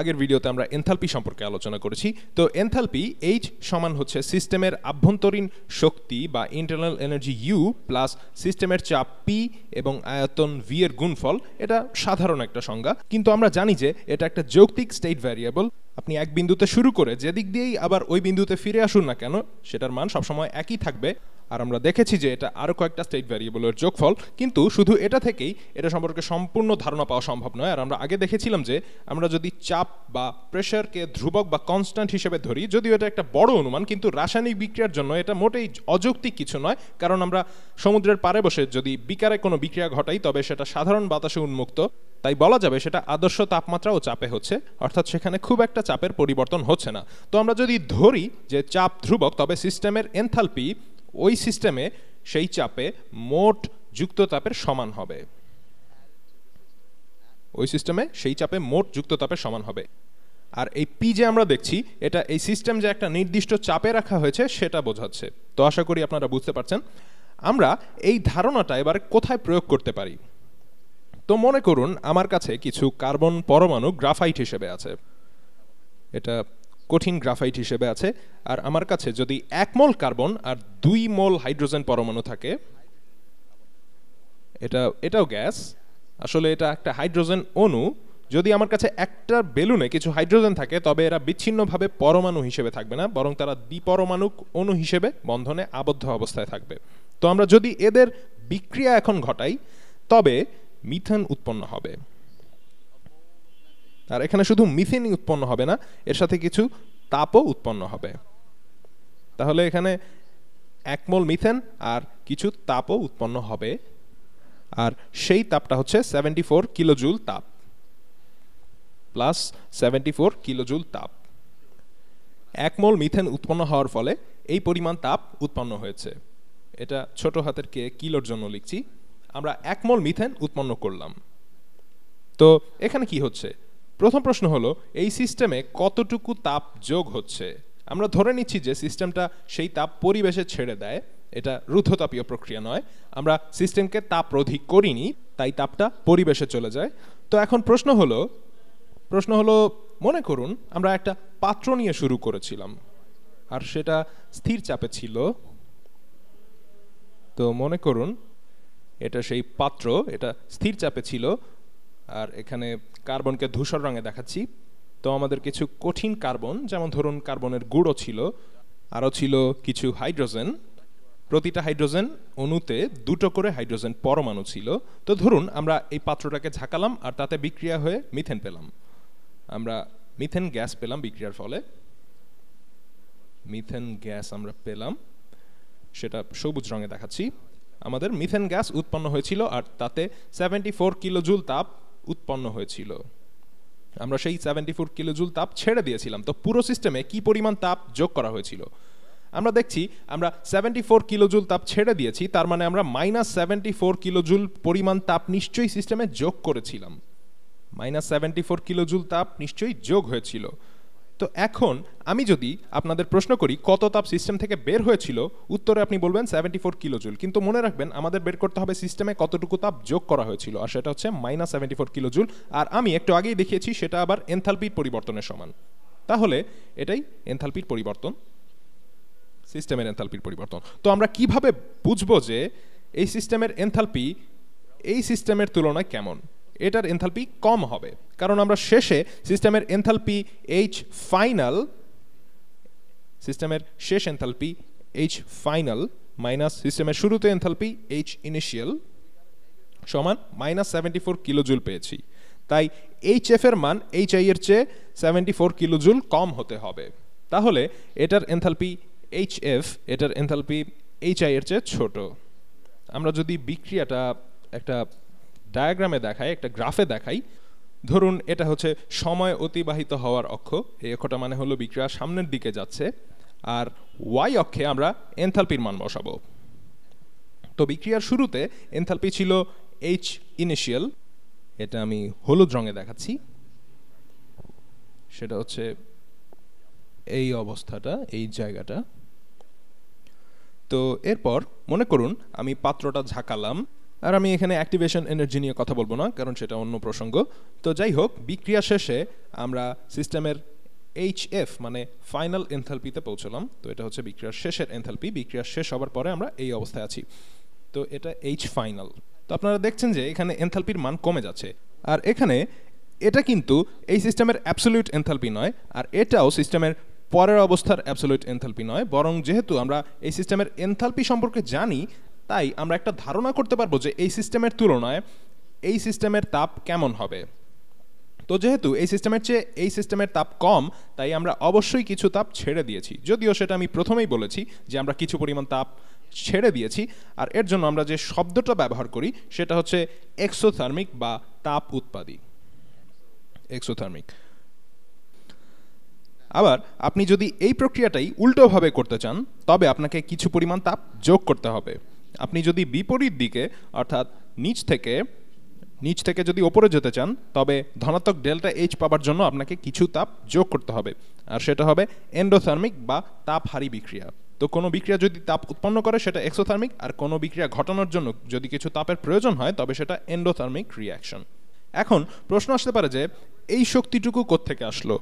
আগের ভিডিওতে আমরা এনথালপি সম্পর্কে আলোচনা করেছি। তো এনথালপি এইচ সমান হচ্ছে সিস্টেমের আভ্যন্তরীণ শক্তি বা ইন্টারনাল এনার্জি ইউ প্লাস সিস্টেমের চাপ পি এবং আয়তন ভি এর গুণফল। এটা সাধারণ একটা সংজ্ঞা, কিন্তু আমরা জানি যে এটা একটা যৌক্তিক স্টেট ভ্যারিয়েবল। আপনি এক বিন্দুতে শুরু করে যেদিক দিয়েই আবার ওই বিন্দুতে ফিরে আসুন না কেন, সেটার মান সবসময় একই থাকবে। আর আমরা দেখেছি যে এটা আরও কয়েকটা স্টেট ভ্যারিয়েবলের যোগফল, কিন্তু শুধু এটা থেকেই এটা সম্পর্কে সম্পূর্ণ ধারণা পাওয়া সম্ভব নয়। আর আমরা আগে দেখেছিলাম যে আমরা যদি চাপ বা প্রেশারকে ধ্রুবক বা কনস্ট্যান্ট হিসেবে ধরি, যদিও এটা একটা বড় অনুমান, কিন্তু রাসায়নিক বিক্রিয়ার জন্য এটা মোটেই অযৌক্তিক কিছু নয়। কারণ আমরা সমুদ্রের পাড়ে বসে যদি বিকারে কোনো বিক্রিয়া ঘটাই, তবে সেটা সাধারণ বাতাসে উন্মুক্ত, তাই বলা যাবে সেটা আদর্শ তাপমাত্রা ও চাপে হচ্ছে, অর্থাৎ সেখানে খুব একটা চাপের পরিবর্তন হচ্ছে না। তো আমরা যদি ধরি যে চাপ ধ্রুবক, তবে সিস্টেমের এনথালপি ওই সিস্টেমে সেই চাপে মোট যুক্ত তাপের সমান হবে। ওই সিস্টেমে সেই চাপে মোট যুক্ত তাপের সমান হবে। আর এই পি যে আমরা দেখছি, এটা এই সিস্টেম যে একটা নির্দিষ্ট চাপে রাখা হয়েছে সেটা বোঝাচ্ছে। তো আশা করি আপনারা বুঝতে পারছেন। আমরা এই ধারণাটা এবার কোথায় প্রয়োগ করতে পারি? তো মনে করুন আমার কাছে কিছু কার্বন পরমাণু গ্রাফাইট হিসেবে আছে, এটা কঠিন গ্রাফাইট হিসেবে আছে। আর আমার কাছে যদি 1 মোল কার্বন আর 2 মোল হাইড্রোজেন পরমাণু থাকে, এটাও গ্যাস, আসলে এটা একটা হাইড্রোজেন অণু। যদি আমার কাছে একটা বেলুনে কিছু হাইড্রোজেন থাকে, তবে এরা বিচ্ছিন্নভাবে পরমাণু হিসেবে থাকবে না, বরং তারা দ্বিপরমাণুক অণু হিসেবে বন্ধনে আবদ্ধ অবস্থায় থাকবে। তো আমরা যদি এদের বিক্রিয়া এখন ঘটাই, তবে মিথেন উৎপন্ন হবে। আর এখানে শুধু মিথেনই উৎপন্ন হবে না, এর সাথে কিছু তাপও উৎপন্ন হবে। তাহলে এখানে 1 মোল মিথেন আর কিছু তাপও উৎপন্ন হবে। আর সেই তাপটা হচ্ছে 74 কিলোজুল তাপ প্লাস 74 কিলোজুল তাপ। 1 মোল মিথেন উৎপন্ন হওয়ার ফলে এই পরিমাণ তাপ উৎপন্ন হয়েছে। এটা ছোট হাতের কে কিলোর জন্য লিখছি। আমরা 1 মোল মিথেন উৎপন্ন করলাম। তো এখানে কি হচ্ছে? প্রথম প্রশ্ন হলো, এই সিস্টেমে কতটুকু তাপ যোগ হচ্ছে? আমরা ধরে নিচ্ছি যে সিস্টেমটা সেই তাপ পরিবেশে ছেড়ে দেয়, এটা রুদ্ধতাপীয় প্রক্রিয়া নয়। আমরা সিস্টেমকে তাপ রোধী করিনি, তাই তাপটা পরিবেশে চলে যায়। তো এখন প্রশ্ন হলো মনে করুন আমরা একটা পাত্র নিয়ে শুরু করেছিলাম, আর সেটা স্থির চাপে ছিল। তো মনে করুন এটা সেই পাত্র, এটা স্থির চাপে ছিল। আর এখানে কার্বনকে ধূসর রঙে দেখাচ্ছি। তো আমাদের কিছু কঠিন কার্বন, যেমন ধরুন কার্বনের গুঁড়ো ছিল, আরও ছিল কিছু হাইড্রোজেন। প্রতিটা হাইড্রোজেন অণুতে 2টো করে হাইড্রোজেন পরমাণু ছিল। তো ধরুন আমরা এই পাত্রটাকে ঝাঁকালাম আর তাতে বিক্রিয়া হয়ে মিথেন পেলাম। আমরা মিথেন গ্যাস পেলাম বিক্রিয়ার ফলে। মিথেন গ্যাস আমরা পেলাম, সেটা সবুজ রঙে দেখাচ্ছি। আমাদের মিথেন গ্যাস উৎপন্ন হয়েছিল আর তাতে 74 কিলোজুল তাপ উৎপন্ন হয়েছিল। আমরা সেই 74 কিলোজুল তাপ ছেড়ে দিয়েছিলাম। তো পুরো সিস্টেমে কি পরিমাণ তাপ যোগ করা হয়েছিল? আমরা দেখছি আমরা 74 কিলোজুল তাপ ছেড়ে দিয়েছি, তার মানে আমরা -74 কিলোজুল পরিমাণ তাপ নিশ্চয়ই সিস্টেমে যোগ করেছিলাম। -74 কিলোজুল তাপ নিশ্চয়ই যোগ হয়েছিল। তো এখন আমি যদি আপনাদের প্রশ্ন করি কত তাপ সিস্টেম থেকে বের হয়েছিল, উত্তরে আপনি বলবেন 74 কিলোজুল। কিন্তু মনে রাখবেন আমাদের বের করতে হবে সিস্টেমে কতটুকু তাপ যোগ করা হয়েছিল, আর সেটা হচ্ছে -74 কিলোজুল। আর আমি একটু আগেই দেখিয়েছি সেটা আবার এনথালপির পরিবর্তনের সমান। তাহলে এটাই এনথালপির পরিবর্তন, সিস্টেমের এনথালপির পরিবর্তন। তো আমরা কিভাবে বুঝবো যে এই সিস্টেমের এনথালপি এই সিস্টেমের তুলনায় কেমন? এটার এনথালপি কম হবে, কারণ আমরা শেষে সিস্টেমের এনথালপি এইচ ফাইনাল, সিস্টেমের শেষ এনথালপি এইচ ফাইনাল মাইনাস সিস্টেমের শুরুতে এনথালপি এইচ ইনিশিয়াল সমান -74 কিলোজুল পেয়েছি। তাই এইচএফ এর মান এইচআই এর চেয়ে 74 কিলোজুল কম হতে হবে। তাহলে এটার এনথালপি এইচএফ, এটার এনথালপি এইচআই এর চেয়ে ছোট। আমরা যদি বিক্রিয়াটা একটা ডায়াগ্রামে দেখাই, একটা গ্রাফে দেখাই, ধরুন এটা হচ্ছে সময় অতিবাহিত হওয়ার অক্ষ। এই অক্ষটা মানে হলো বিক্রিয়া সামনের দিকে যাচ্ছে, আর ওয়াই অক্ষে আমরা এনথালপির মান বসাবো। তো বিক্রিয়ার শুরুতে এনথালপি ছিল এইচ ইনিশিয়াল, এটা আমি হলুদ রঙে দেখাচ্ছি। সেটা হচ্ছে এই অবস্থাটা, এই জায়গাটা। তো এরপর মনে করুন আমি পাত্রটা ঝাঁকালাম আর আমি এখানে অ্যাক্টিভেশন এনার্জি নিয়ে কথা বলবো না, কারণ সেটা অন্য প্রসঙ্গ। তো যাই হোক, বিক্রিয়া শেষে আমরা সিস্টেমের HF মানে ফাইনাল এনথালপিতে পৌঁছলাম। তো এটা হচ্ছে বিক্রিয়ার শেষের এনথালপি। বিক্রিয়া শেষ হবার পরে আমরা এই অবস্থায় আছি। তো এটা H ফাইনাল। তো আপনারা দেখছেন যে এখানে এনথালপির মান কমে যাচ্ছে। আর এখানে এটা কিন্তু এই সিস্টেমের অ্যাবসলিউট এনথালপি নয়, আর এটাও সিস্টেমের পরের অবস্থার অ্যাবসলিউট এনথালপি নয়, বরং যেহেতু আমরা এই সিস্টেমের এনথালপি সম্পর্কে জানি, তাই আমরা একটা ধারণা করতে পারবো যে এই সিস্টেমের তুলনায় এই সিস্টেমের তাপ কেমন হবে। তো যেহেতু এই সিস্টেমের চেয়ে এই সিস্টেমের তাপ কম, তাই আমরা অবশ্যই কিছু তাপ ছেড়ে দিয়েছি, যদিও সেটা আমি প্রথমেই বলেছি যে আমরা কিছু পরিমাণ তাপ ছেড়ে দিয়েছি। আর এর জন্য আমরা যে শব্দটা ব্যবহার করি সেটা হচ্ছে এক্সোথার্মিক বা তাপ উৎপাদী, এক্সোথার্মিক। আবার আপনি যদি এই প্রক্রিয়াটাই উল্টোভাবে করতে চান, তবে আপনাকে কিছু পরিমাণ তাপ যোগ করতে হবে। আপনি যদি বিপরীত দিকে অর্থাৎ নিচ থেকে যদি ওপরে যেতে চান, তবে ধনাত্মক ডেল্টা H পাবার জন্য আপনাকে কিছু তাপ যোগ করতে হবে, আর সেটা হবে এন্ডোথার্মিক বা তাপহারী বিক্রিয়া। তো কোনো বিক্রিয়া যদি তাপ উৎপন্ন করে সেটা এক্সোথার্মিক, আর কোনো বিক্রিয়া ঘটানোর জন্য যদি কিছু তাপের প্রয়োজন হয় তবে সেটা এন্ডোথার্মিক রিঅ্যাকশন। এখন প্রশ্ন আসতে পারে যে এই শক্তিটুকু কোত্থেকে আসলো।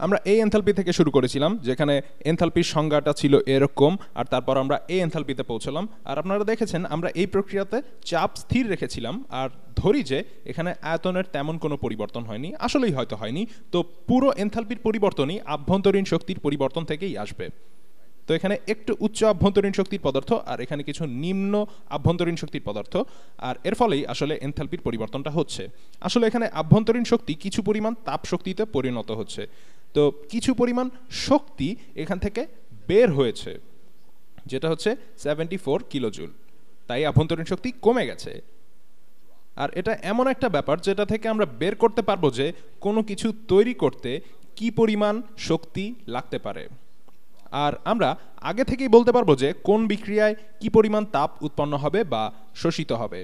আমরা এই এনথালপি থেকে শুরু করেছিলাম, যেখানে এনথালপির সংজ্ঞাটা ছিল এরকম, আর তারপর আমরা এই এনথালপিতে পৌঁছলাম। আর আপনারা দেখেছেন আমরা এই প্রক্রিয়াতে চাপ স্থির রেখেছিলাম, আর ধরি যে এখানে আয়তনের তেমন কোনো পরিবর্তন হয়নি, আসলেই হয়তো হয়নি। তো পুরো এনথালপির পরিবর্তনই আভ্যন্তরীণ শক্তির পরিবর্তন থেকেই আসবে। তো এখানে একটু উচ্চ আভ্যন্তরীণ শক্তির পদার্থ আর এখানে কিছু নিম্ন আভ্যন্তরীণ শক্তির পদার্থ, আর এর ফলেই আসলে এনথালপির পরিবর্তনটা হচ্ছে। আসলে এখানে আভ্যন্তরীণ শক্তি কিছু পরিমাণ তাপ শক্তিতে পরিণত হচ্ছে। তো কিছু পরিমাণ শক্তি এখান থেকে বের হয়েছে, যেটা হচ্ছে 74 কিলোজুল। তাই আভ্যন্তরীণ শক্তি কমে গেছে। আর এটা এমন একটা ব্যাপার যেটা থেকে আমরা বের করতে পারবো যে কোনো কিছু তৈরি করতে কি পরিমাণ শক্তি লাগতে পারে। আর আমরা আগে থেকেই বলতে পারবো যে কোন বিক্রিয়ায় কি পরিমাণ তাপ উৎপন্ন হবে বা শোষিত হবে।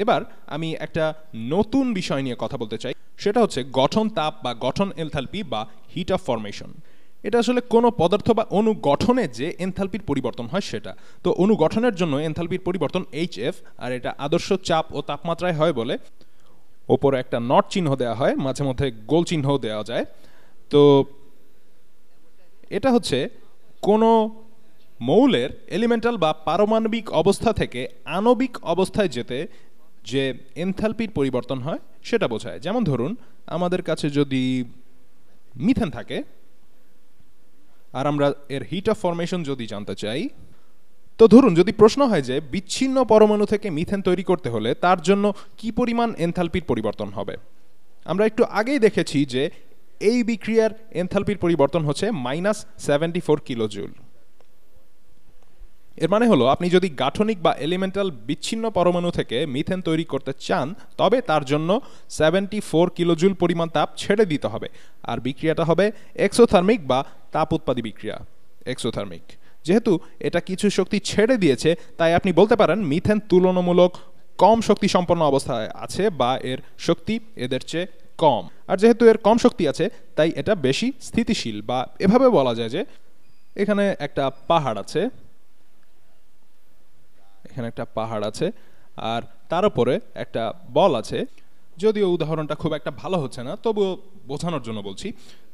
এবার আমি একটা নতুন বিষয় নিয়ে কথা বলতে চাই, সেটা হচ্ছে গঠন তাপ বা গঠন এনথালপি বা হিট অফ ফরমেশন। এটা আসলে কোনো পদার্থ বা অণু গঠনে যে এনথালপির পরিবর্তন হয় সেটা। তো অণু গঠনের জন্য এনথালপির পরিবর্তন HF, আর এটা আদর্শ চাপ ও তাপমাত্রায় হয় বলে ওপরে একটা নট চিহ্ন দেওয়া হয়, মাঝে মধ্যে গোল চিহ্নও দেওয়া যায়। তো এটা হচ্ছে কোনো মৌলের এলিমেন্টাল বা পারমাণবিক অবস্থা থেকে আণবিক অবস্থায় যেতে যে এনথালপির পরিবর্তন হয় সেটা বোঝায়। যেমন ধরুন আমাদের কাছে যদি মিথেন থাকে আর আমরা এর হিট অফ ফরমেশন যদি জানতে চাই, তো ধরুন যদি প্রশ্ন হয় যে বিচ্ছিন্ন পরমাণু থেকে মিথেন তৈরি করতে হলে তার জন্য কি পরিমাণ এনথালপির পরিবর্তন হবে। আমরা একটু আগেই দেখেছি যে এই বিক্রিয়ার এনথালপির পরিবর্তন হচ্ছে -74 কিলোজুল। এর মানে হলো আপনি যদি গাঠনিক বা এলিমেন্টাল বিচ্ছিন্ন পরমাণু থেকে মিথেন তৈরি করতে চান, তবে তার জন্য 74 কিলোজুল পরিমাণ তাপ ছেড়ে দিতে হবে, আর বিক্রিয়াটা হবে এক্সোথার্মিক বা তাপ উৎপাদী বিক্রিয়া, এক্সোথার্মিক। যেহেতু এটা কিছু শক্তি ছেড়ে দিয়েছে, তাই আপনি বলতে পারেন মিথেন তুলনামূলক কম শক্তি সম্পন্ন অবস্থায় আছে বা এর শক্তি এদের চেয়ে কম। আর যেহেতু এর কম শক্তি আছে, তাই এটা বেশি স্থিতিশীল, বা এভাবে বলা যায় যে এখানে একটা পাহাড় আছে, এখানে একটা পাহাড় আছে আর তার উপরে একটা বল আছে। যদিও উদাহরণটা খুব একটা ভালো হচ্ছে না, তবুও বোঝানোর জন্য বলছি।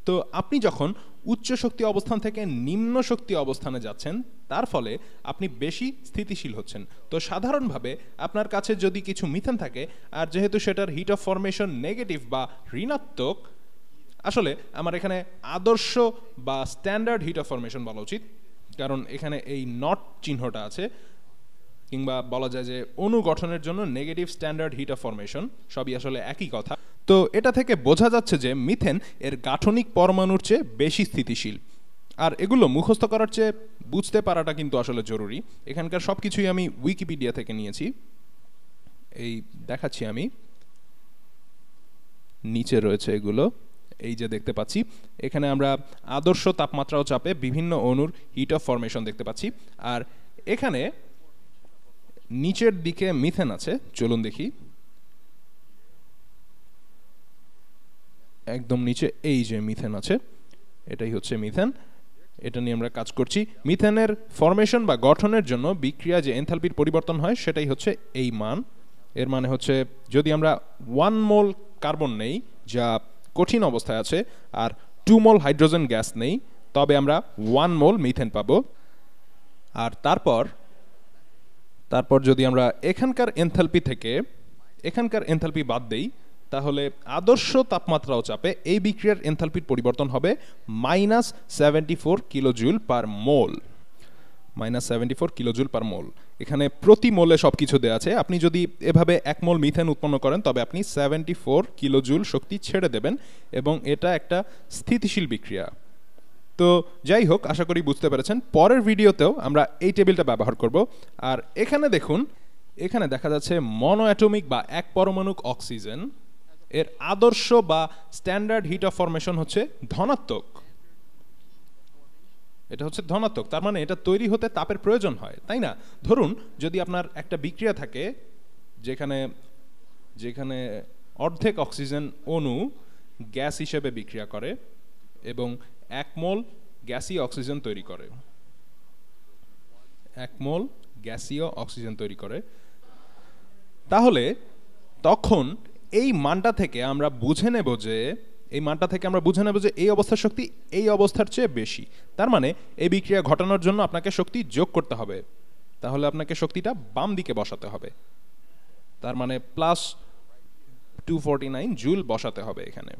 তো আপনি যখন উচ্চ শক্তি অবস্থান থেকে নিম্ন শক্তি অবস্থানে যাচ্ছেন, তার ফলে আপনি বেশি স্থিতিশীল হচ্ছেন। তো সাধারণভাবে আপনার কাছে যদি কিছু মিথেন থাকে, আর যেহেতু সেটার হিট অফ ফরমেশন নেগেটিভ বা ঋণাত্মক, আসলে আমার এখানে আদর্শ বা স্ট্যান্ডার্ড হিট অফ ফরমেশন বলা উচিত, কারণ এখানে এই নট চিহ্নটা আছে, কিংবা বলা যায় যে অণু গঠনের জন্য negative standard heat of formation, সবই আসলে একই কথা। তো এটা থেকে বোঝা যাচ্ছে যে মিথেন এর গাঠনিক পরমাণুর চেয়ে বেশি স্থিতিশীল। আর এগুলো মুখস্থ করার চেয়ে বুঝতে পারাটা কিন্তু আসলে জরুরি। এখানকার সব কিছুই আমি উইকিপিডিয়া থেকে নিয়েছি, এই দেখাচ্ছি আমি, নিচে রয়েছে এগুলো, এই যে দেখতে পাচ্ছি। এখানে আমরা আদর্শ তাপমাত্রা ও চাপে বিভিন্ন অণুর হিট অফ ফরমেশন দেখতে পাচ্ছি। আর এখানে নিচের দিকে মিথেন আছে, চলুন দেখি। একদম নিচে এই যে মিথেন আছে, এটাই হচ্ছে মিথেন, এটা নিয়ে আমরা কাজ করছি। মিথেনের ফরমেশন বা গঠনের জন্য বিক্রিয়া যে এনথালপির পরিবর্তন হয় সেটাই হচ্ছে এই মান। এর মানে হচ্ছে যদি আমরা 1 মোল কার্বন নেই যা কঠিন অবস্থায় আছে আর 2 মোল হাইড্রোজেন গ্যাস নেই তবে আমরা 1 মোল মিথেন পাবো। আর তারপর যদি আমরা এখানকার এনথালপি বাদ দেই তাহলে আদর্শ তাপমাত্রা ও চাপে এই বিক্রিয়ার এনথালপির পরিবর্তন হবে -74 কিলোজুল পার মোল। -74 কিলোজুল পার মোল। এখানে প্রতি মোলে সবকিছু দেওয়া আছে। আপনি যদি এভাবে 1 মোল মিথেন উৎপন্ন করেন তবে আপনি 74 কিলোজুল শক্তি ছেড়ে দেবেন এবং এটা একটা স্থিতিশীল বিক্রিয়া। তো যাই হোক, আশা করি বুঝতে পেরেছেন। পরের ভিডিওতেও আমরা এই টেবিলটা ব্যবহার করব। আর এখানে দেখুন, এখানে দেখা যাচ্ছে মনোঅ্যাটমিক বা এক পরমাণুক অক্সিজেন এর আদর্শ বা স্ট্যান্ডার্ড হিট অফ ফরমেশন হচ্ছে ধনাত্মক। এটা হচ্ছে ধনাত্মক, তার মানে এটা তৈরি হতে তাপের প্রয়োজন হয়, তাই না? ধরুন যদি আপনার একটা বিক্রিয়া থাকে যেখানে অর্ধেক অক্সিজেন অণু গ্যাস হিসেবে বিক্রিয়া করে এবং 1 মোল গ্যাসীয় অক্সিজেন তৈরি করে, 1 মোল গ্যাসীয় অক্সিজেন তৈরি করে, তাহলে তখন এই মানটা থেকে আমরা বুঝে নেব যে এই অবস্থার শক্তি এই অবস্থার চেয়ে বেশি। তার মানে এই বিক্রিয়া ঘটানোর জন্য আপনাকে শক্তি যোগ করতে হবে, তাহলে আপনাকে শক্তিটা বাম দিকে বসাতে হবে, তার মানে +249 জুল বসাতে হবে এখানে।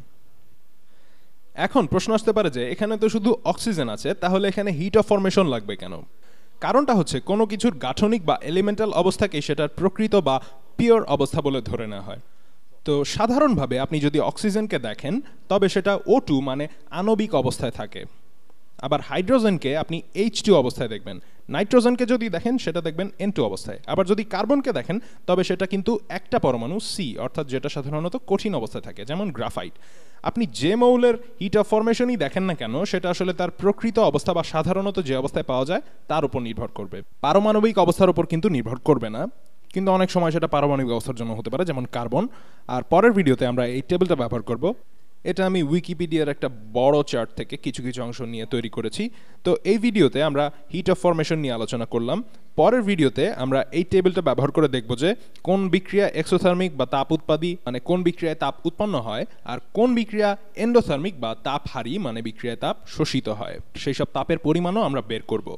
এখন প্রশ্ন আসতে পারে যে এখানে তো শুধু অক্সিজেন আছে, তাহলে এখানে হিট অফ ফরমেশন লাগবে কেন? কারণটা হচ্ছে কোনো কিছুর গাঠনিক বা এলিমেন্টাল অবস্থাকে সেটার প্রকৃত বা পিওর অবস্থা বলে ধরে নেওয়া হয়। তো সাধারণভাবে আপনি যদি অক্সিজেনকে দেখেন তবে সেটা O2 মানে আণবিক অবস্থায় থাকে, আবার হাইড্রোজেনকে আপনি H2 অবস্থায় দেখবেন, নাইট্রোজেনকে যদি দেখেন সেটা দেখবেন N2 অবস্থায়, আবার যদি কার্বনকে দেখেন তবে সেটা কিন্তু একটা পরমাণু C, অর্থাৎ যেটা সাধারণত কঠিন অবস্থায় থাকে, যেমন গ্রাফাইট। আপনি যে মৌলের হিট অফ ফরমেশনই দেখেন না কেন সেটা আসলে তার প্রকৃত অবস্থা বা সাধারণত যে অবস্থায় পাওয়া যায় তার উপর নির্ভর করবে, পারমাণবিক অবস্থার উপর কিন্তু নির্ভর করবে না। কিন্তু অনেক সময় সেটা পারমাণবিক অবস্থার জন্য হতে পারে, যেমন কার্বন। আর পরের ভিডিওতে আমরা এই টেবিলটা ব্যবহার করব। এটা আমি উইকিপিডিয়ার একটা বড় চার্ট থেকে কিছু অংশ নিয়ে তৈরি করেছি। তো এই ভিডিওতে আমরা হিট অফ ফরমেশন নিয়ে আলোচনা করলাম। পরের ভিডিওতে আমরা এই টেবিলটা ব্যবহার করে দেখব যে কোন বিক্রিয়া এক্সোথার্মিক বা তাপ উৎপাদী মানে কোন বিক্রিয়ায় তাপ উৎপন্ন হয়, আর কোন বিক্রিয়া এন্ডোথার্মিক বা তাপহারী মানে বিক্রিয়ায় তাপ শোষিত হয়। সেই সব তাপের পরিমাণও আমরা বের করব।